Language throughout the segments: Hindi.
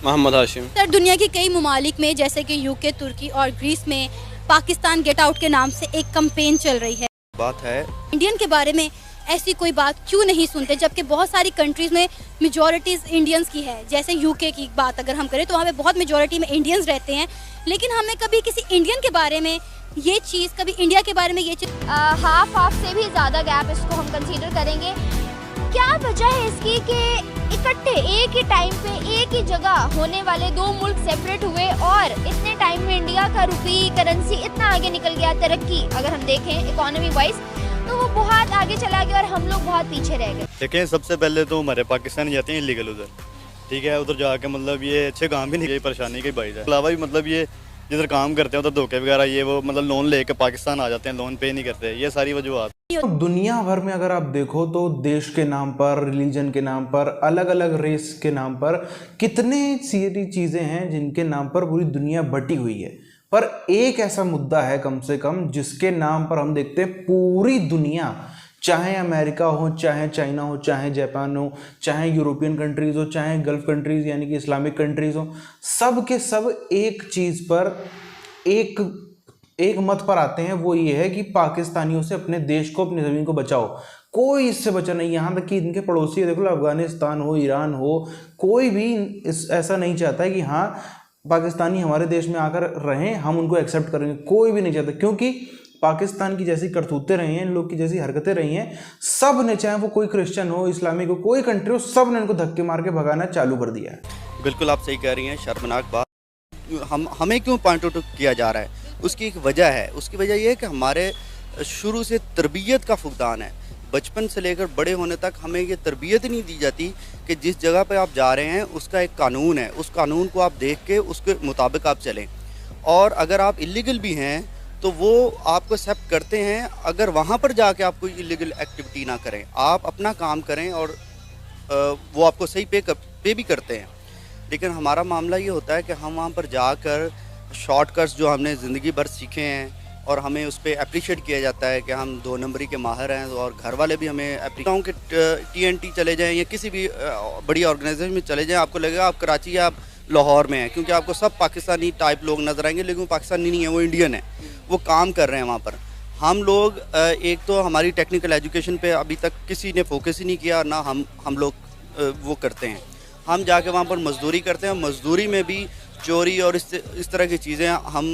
मोहम्मद हाशिम। सर, दुनिया के कई ममालिक में जैसे कि यूके, तुर्की और ग्रीस में पाकिस्तान गेट आउट के नाम से एक कैंपेन चल रही है। बात है इंडियन के बारे में ऐसी कोई बात क्यों नहीं सुनते, जबकि बहुत सारी कंट्रीज़ में मेजॉरिटीज़ इंडियंस की है। जैसे यूके की बात अगर हम करें तो वहाँ पे बहुत मेजॉरिटी में इंडियंस रहते हैं, लेकिन हमें कभी किसी इंडियन के बारे में ये चीज़, कभी इंडिया के बारे में ये चीज़ हाफ से भी ज़्यादा गैप इसको हम कंसीडर करेंगे। क्या वजह है इसकी कि इकट्ठे एक ही टाइम पे एक ही जगह होने वाले दो मुल्क सेपरेट हुए और इतने टाइम में इंडिया का रुपी करेंसी इतना आगे निकल गया, तरक्की अगर हम देखें इकोनॉमी वाइज तो वो बहुत आगे चला गया और हम लोग बहुत पीछे रह गए। देखें, सबसे पहले तो हमारे पाकिस्तान जाते हैं इलीगल उधर, ठीक है, उधर जाके मतलब ये अच्छे काम भी नहीं, यही परेशानी की बात है। अलावा भी मतलब ये जिधर काम करते हैं उधर धोखे वगैरह ये वो मतलब लोन लेके पाकिस्तान आ जाते हैं, लोन पे नहीं करते, ये सारी वजूहत। तो दुनिया भर में अगर आप देखो तो देश के नाम पर, रिलीजन के नाम पर, अलग अलग रेस के नाम पर कितने सारी चीज़ें हैं जिनके नाम पर पूरी दुनिया बटी हुई है। पर एक ऐसा मुद्दा है कम से कम जिसके नाम पर हम देखते हैं पूरी दुनिया, चाहे अमेरिका हो, चाहे चाइना हो, चाहे जापान हो, चाहे यूरोपियन कंट्रीज़ हो, चाहे गल्फ कंट्रीज़ यानी कि इस्लामिक कंट्रीज़ हो, सब के सब एक चीज़ पर एक मत पर आते हैं। वो ये है कि पाकिस्तानियों से अपने देश को, अपनी ज़मीन को बचाओ। कोई इससे बचा नहीं, यहाँ तक कि इनके पड़ोसी देख लो, अफगानिस्तान हो, ईरान हो, कोई भी ऐसा नहीं चाहता है कि हाँ पाकिस्तानी हमारे देश में आकर रहें, हम उनको एक्सेप्ट करेंगे। कोई भी नहीं चाहता, क्योंकि पाकिस्तान की जैसी करतूतें रही हैं, इन लोग की जैसी हरकतें रही हैं, सब ने, चाहे वो कोई क्रिश्चियन हो, इस्लामिक हो, कोई कंट्री हो, सब ने इनको धक्के मार के भगाना चालू कर दिया है। बिल्कुल आप सही कह रही हैं, शर्मनाक बात। हमें क्यों पॉइंट आउट किया जा रहा है, उसकी एक वजह है। उसकी वजह यह है कि हमारे शुरू से तरबियत का फुकदान है। बचपन से लेकर बड़े होने तक हमें ये तरबियत नहीं दी जाती कि जिस जगह पे आप जा रहे हैं उसका एक कानून है, उस कानून को आप देख के उसके मुताबिक आप चलें। और अगर आप इलीगल भी हैं तो वो आपको एक्सेप्ट करते हैं, अगर वहाँ पर जाके आप कोई इलीगल एक्टिविटी ना करें, आप अपना काम करें और वो आपको सही पे भी करते हैं। लेकिन हमारा मामला ये होता है कि हम वहाँ पर जाकर शॉर्टकट्स जो हमने ज़िंदगी भर सीखे हैं और हमें उस पर अप्रिशिएट किया जाता है कि हम 2 नंबरी के माहिर हैं, और घर वाले भी हमें अप्रिशिएट के TNT चले जाएं या किसी भी बड़ी ऑर्गेनाइजेशन में चले जाएं, आपको लगेगा आप कराची या आप लाहौर में हैं, क्योंकि आपको सब पाकिस्तानी टाइप लोग नजर आएंगे, लेकिन वो पाकिस्तानी नहीं है, वो इंडियन है, वो काम कर रहे हैं वहाँ पर। हम लोग एक तो हमारी टेक्निकल एजुकेशन पे अभी तक किसी ने फोकस ही नहीं किया, ना हम लोग वो करते हैं। हम जाके वहाँ पर मजदूरी करते हैं, मजदूरी में भी चोरी और इस तरह की चीज़ें हम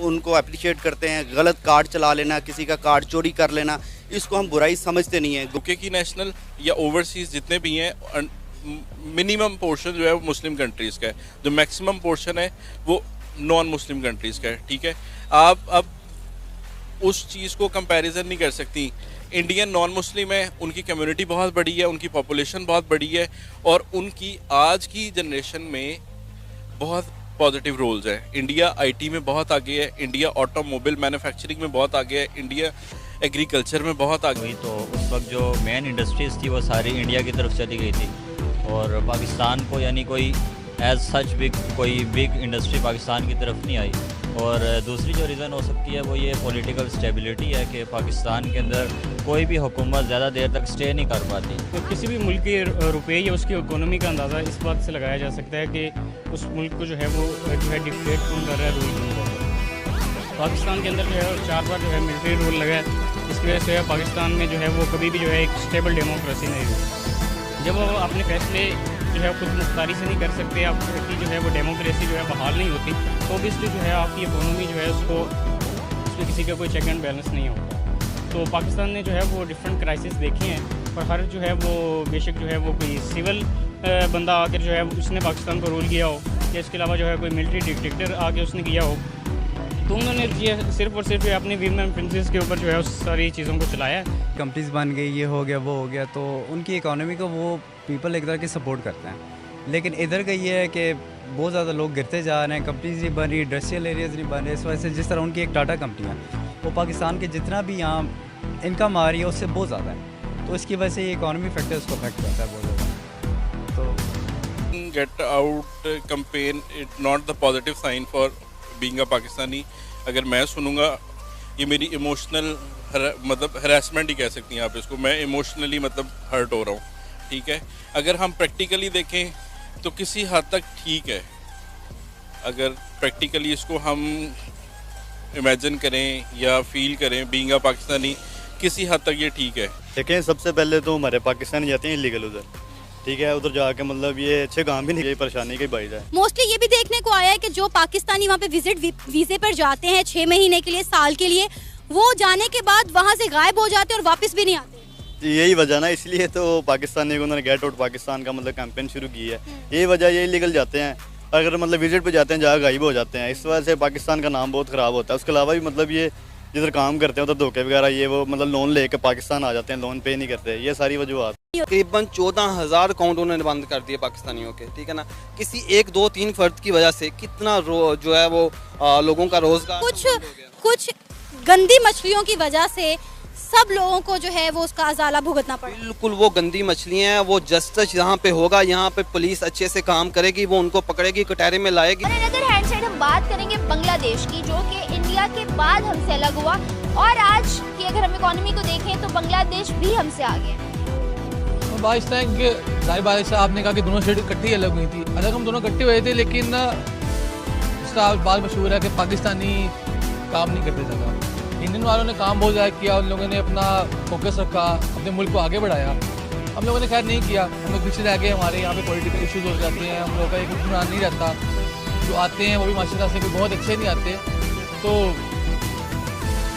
उनको अप्रिशिएट करते हैं। गलत कार्ड चला लेना, किसी का कार्ड चोरी कर लेना, इसको हम बुराई समझते नहीं हैं। यूके की नेशनल या ओवरसीज़ जितने भी हैं, मिनिमम पोर्शन जो है वो मुस्लिम कंट्रीज़ का है, जो मैक्सिमम पोर्शन है वो नॉन मुस्लिम कंट्रीज़ का है। ठीक है, आप अब उस चीज़ को कंपैरिजन नहीं कर सकती। इंडियन नॉन मुस्लिम है, उनकी कम्युनिटी बहुत बड़ी है, उनकी पॉपुलेशन बहुत बड़ी है, और उनकी आज की जनरेशन में बहुत पॉजिटिव रोल्स हैं। इंडिया IT में बहुत आगे है, इंडिया ऑटोमोबाइल मैन्युफैक्चरिंग में बहुत आगे है, इंडिया एग्रीकल्चर में बहुत आगे है। तो उस वक्त जो मेन इंडस्ट्रीज़ थी वो सारी इंडिया की तरफ चली गई थी, और पाकिस्तान को यानी कोई एज सच कोई बिग इंडस्ट्री पाकिस्तान की तरफ नहीं आई। और दूसरी जो रीज़न हो सकती है वो ये पॉलिटिकल स्टेबिलिटी है कि पाकिस्तान के अंदर कोई भी हुकूमत ज़्यादा देर तक स्टे नहीं कर पाती। तो किसी भी मुल्क के रुपये या उसकी इकोनॉमी का अंदाज़ा इस बात से लगाया जा सकता है कि उस मुल्क को जो है वो जो है डिक्टेट कौन कर रहा है, रूल कौन कर रहा है। पाकिस्तान के अंदर जो है 4 बार जो है मिलिट्री रूल लगा है, इसकी वजह से पाकिस्तान में जो है वो कभी भी जो है एक स्टेबल डेमोक्रेसी नहीं हुई। जब वो अपने फैसले जो है खुद मुख्तारी से नहीं कर सकते, आपकी जो है वो डेमोक्रेसी जो है बहाल नहीं होती, तो ऑब्वियसली जो है आपकी इकोनॉमी जो है उसको किसी का कोई चेक एंड बैलेंस नहीं होता। तो पाकिस्तान ने जो है वो डिफरेंट क्राइसिस देखे हैं, और हर जो है वो बेशक जो है वो कोई सिविल बंदा आकर जो है उसने पाकिस्तान को रूल किया हो, या इसके अलावा जो है कोई मिलिट्री डिक्टेटर आके उसने किया हो, तो उन्होंने ये सिर्फ और सिर्फ अपने वीम एंड प्रिंसेस के ऊपर जो है उस सारी चीज़ों को चलाया है। कंपनीज बन गई, ये हो गया वो हो गया, तो उनकी इकोनॉमी को वो पीपल एक तरह की सपोर्ट करते हैं। लेकिन इधर का ये है कि बहुत ज़्यादा लोग गिरते जा रहे हैं, कंपनीज नहीं बन रही, इंडस्ट्रियल एरियाज़ नहीं बन रहे। इस वजह से जिस तरह उनकी एक टाटा कंपनी है वो पाकिस्तान के जितना भी यहाँ इनकम आ रही है उससे बहुत ज़्यादा है, तो इसकी वजह से ये इकॉनमी फैक्टर उसको अफेक्ट करता है बहुत ज़्यादा। तो get out campaign it not the positive sign for being a Pakistani. अगर मैं सुनूंगा, ये मेरी इमोशनल मतलब हरासमेंट ही कह सकती हैं आप इसको, मैं इमोशनली मतलब हर्ट हो रहा हूँ। ठीक है, अगर हम प्रैक्टिकली देखें तो किसी हद तक ठीक है, अगर प्रैक्टिकली इसको हम इमेजिन करें या फील करें बीइंग अ पाकिस्तानी, किसी हद तक ये ठीक है। देखें, सबसे पहले तो हमारे पाकिस्तानी जाते हैं इलीगल उधर, ठीक है, उधर जाके मतलब ये अच्छे काम भी नहीं, यही परेशानी की बात है। मोस्टली ये भी देखने को आया है कि जो पाकिस्तानी वहाँ पे विजिट वीजे पर जाते हैं 6 महीने के लिए, साल के लिए, वो जाने के बाद वहाँ से गायब हो जाते हैं और वापस भी नहीं आते। यही वजह ना, इसलिए तो पाकिस्तान ने उन्होंने गेट आउट पाकिस्तान का मतलब कैंपेन शुरू की है। यही वजह, ये इलीगल जाते हैं, अगर मतलब विजिट पे जाते हैं जहाँ गायब हो जाते हैं, इस वजह से पाकिस्तान का नाम बहुत ख़राब होता है। उसके अलावा भी मतलब ये जिधर काम करते हैं उधर धोखे वगैरह, ये वो मतलब लोन लेके पाकिस्तान आ जाते हैं, लोन पे नहीं करते, ये सारी वजूहत। तकरीबन 14,000 अकाउंट उन्होंने बंद कर दिए पाकिस्तानियों के, ठीक है ना। किसी 1, 2, 3 फर्द की वजह से कितना जो है वो लोगों का रोजगार, कुछ गंदी मछलियों की वजह से सब लोगों को जो है वो उसका अजाला भुगतना पड़ा। बिल्कुल, वो गंदी मछलियाँ हैं, वो जस्टिस यहाँ पे होगा, यहाँ पे पुलिस अच्छे से काम करेगी, वो उनको पकड़ेगी, कटहरे में लाएगी। और अदर हैंड साइड हम बात करेंगे बांग्लादेश की, जो कि इंडिया के बाद हमसे अलग हुआ, और आज की अगर हम इकोनॉमी को देखें तो बांग्लादेश भी हमसे आगे है। बात है कि जाहिर बात है, आपने कहा कि दोनों स्टेट इकट्ठी अलग हुई थी, अलग हम दोनों इकट्ठे हुए थे, लेकिन इसका बात मशहूर है कि पाकिस्तानी काम नहीं करते ज़्यादा, इंडियन वालों ने काम बहुत ज़्यादा किया, उन लोगों ने अपना फोकस रखा, अपने मुल्क को आगे बढ़ाया। हम लोगों ने खैर नहीं किया, हम लोग पीछे रह गए, हमारे यहाँ पे पॉलिटिकल इश्यूज हो जाते हैं, हम लोगों का एक हुक्मरान नहीं रहता, जो आते हैं वो भी माशाल्लाह से भी बहुत अच्छे नहीं आते, तो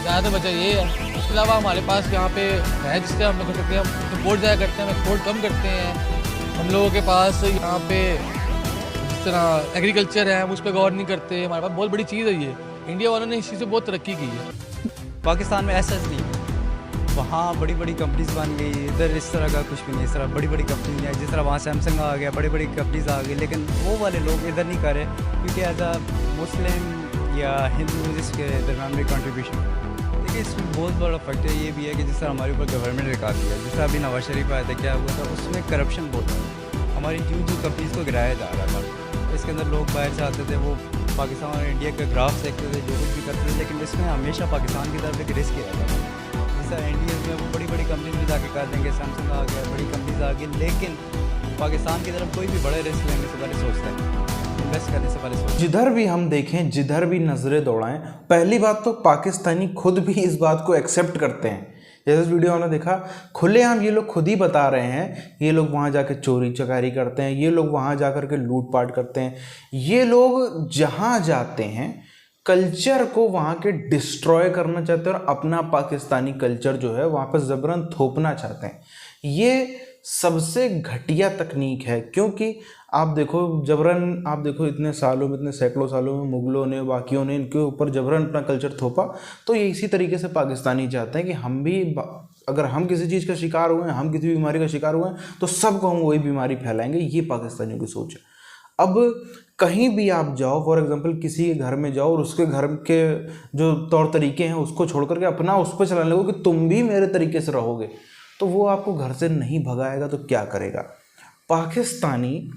ज़्यादा वजह ये है। उसके अलावा हमारे पास यहाँ पे है जिससे हम लोग कर सकते हैं, हम इम्पोर्ट ज़्यादा करते हैं, हम एक्सपोर्ट कम करते हैं। हम लोगों के पास यहाँ पे जिस तरह एग्रीकल्चर है, हम उस पर गौर नहीं करते, हमारे पास बहुत बड़ी चीज़ है ये, इंडिया वालों ने इस चीज़ से बहुत तरक्की की है। पाकिस्तान में ऐसा नहीं, वहाँ बड़ी बड़ी कंपनीज बन गई, इधर इस तरह का कुछ भी नहीं, इस तरह बड़ी बड़ी कंपनी है, जिस तरह वहाँ सैमसंग आ गया, बड़ी बड़ी कंपनीज आ गई, लेकिन वो वाले लोग इधर नहीं कर रहे, क्योंकि एज अ मुस्लिम या हिंदू जिसके दरम्यान में कंट्रीब्यूशन, देखिए इसमें बहुत बड़ा फैक्टर ये भी है कि जिस तरह हमारे ऊपर गवर्नमेंट ने रिकॉर्ड दिया, जिस तरह अभी नवाज शरीफ आया था, क्या हुआ था, उसमें करप्शन बहुत था, हमारी जो कंपनीज को गिराया जा रहा था, इसके अंदर लोग बाहर से आते थे, वो पाकिस्तान और इंडिया के ग्राफ देखते थे, जो कुछ भी करते थे, लेकिन इसमें हमेशा पाकिस्तान की तरफ एक रिस्क किया जाता था। जैसा इंडिया में वो बड़ी बड़ी कंपनीज में जाके कर देंगे, सैमसंग आ गया, बड़ी कंपनीज आ गई, लेकिन पाकिस्तान की तरफ कोई भी बड़े रिस्क लेने से पहले सोचता है, इन्वेस्ट करने से पहले सोचता है। जिधर भी हम देखें, जिधर भी नज़रें दौड़ाएं, पहली बात तो पाकिस्तानी खुद भी इस बात को एक्सेप्ट करते हैं। जैसे इस वीडियो में देखा, खुलेआम ये लोग खुद ही बता रहे हैं, ये लोग वहाँ जाके चोरी चकारी करते हैं, ये लोग वहाँ जाकर के लूटपाट करते हैं, ये लोग जहाँ जाते हैं कल्चर को वहाँ के डिस्ट्रॉय करना चाहते हैं और अपना पाकिस्तानी कल्चर जो है वहाँ पर ज़बरन थोपना चाहते हैं। ये सबसे घटिया तकनीक है, क्योंकि आप देखो जबरन, आप देखो इतने सालों में, इतने सैकड़ों सालों में मुगलों ने, बाकियों ने इनके ऊपर जबरन अपना कल्चर थोपा, तो ये इसी तरीके से पाकिस्तानी चाहते हैं कि हम भी, अगर हम किसी चीज़ का शिकार हुए हैं, हम किसी बीमारी का शिकार हुए हैं, तो सबको हम वही बीमारी फैलाएंगे। ये पाकिस्तानियों की सोच है। अब कहीं भी आप जाओ, फॉर एग्जांपल किसी के घर में जाओ और उसके घर के जो तौर तरीके हैं उसको छोड़ करके अपना उस पर चलाने लगो कि तुम भी मेरे तरीके से रहोगे, तो वो आपको घर से नहीं भगाएगा तो क्या करेगा। पाकिस्तानी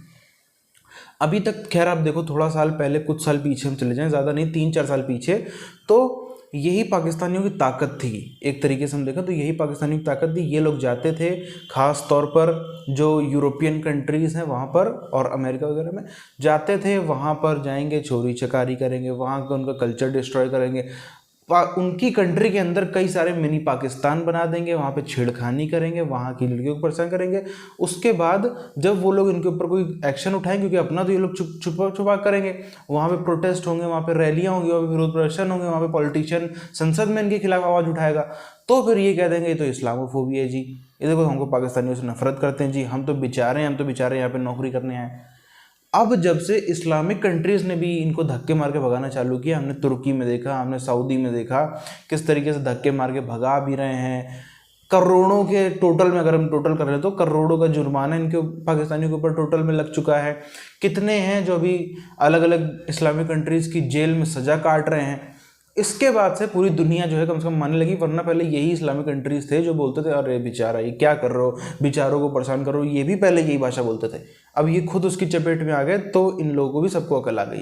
अभी तक, खैर आप देखो थोड़ा साल पहले, कुछ साल पीछे हम चले जाएं, ज़्यादा नहीं 3-4 साल पीछे, तो यही पाकिस्तानियों की ताकत थी। एक तरीके से हम देखें तो यही पाकिस्तानियों की ताकत थी। ये लोग जाते थे ख़ास तौर पर जो यूरोपियन कंट्रीज़ हैं वहाँ पर और अमेरिका वगैरह में जाते थे, वहाँ पर जाएंगे, चोरी चकारी करेंगे, वहाँ का उनका कल्चर डिस्ट्रॉय करेंगे, उनकी कंट्री के अंदर कई सारे मिनी पाकिस्तान बना देंगे, वहाँ पे छेड़खानी करेंगे, वहाँ की लड़कियों को परेशान करेंगे। उसके बाद जब वो लोग इनके ऊपर कोई एक्शन उठाएंगे, क्योंकि अपना तो ये लोग छुपा करेंगे, वहाँ पे प्रोटेस्ट होंगे, वहाँ पे रैलियाँ होंगी, वहाँ पे विरोध प्रदर्शन होंगे, वहाँ पे पॉलिटिशियन संसद में इनके खिलाफ आवाज़ उठाएगा, तो फिर ये कह देंगे ये तो इस्लामोफोबिया है जी, ये देखो हमको पाकिस्तानियों से नफरत करते हैं जी, हम तो बेचारे हैं, यहाँ पर नौकरी करने आए। अब जब से इस्लामिक कंट्रीज़ ने भी इनको धक्के मार के भगाना चालू किया, हमने तुर्की में देखा, हमने सऊदी में देखा किस तरीके से धक्के मार के भगा भी रहे हैं। करोड़ों के टोटल में, अगर हम टोटल कर रहे हैं तो करोड़ों का जुर्माना इनके पाकिस्तानियों के ऊपर टोटल में लग चुका है। कितने हैं जो अभी अलग अलग इस्लामिक कंट्रीज़ की जेल में सज़ा काट रहे हैं। इसके बाद से पूरी दुनिया जो है कम से कम मानने लगी, वरना पहले यही इस्लामिक कंट्रीज़ थे जो बोलते थे अरे बेचारा ये क्या कर रहे हो, बेचारों को परेशान कर रहे हो, ये भी पहले यही भाषा बोलते थे। अब ये खुद उसकी चपेट में आ गए तो इन लोगों को भी सबको अकल आ गई।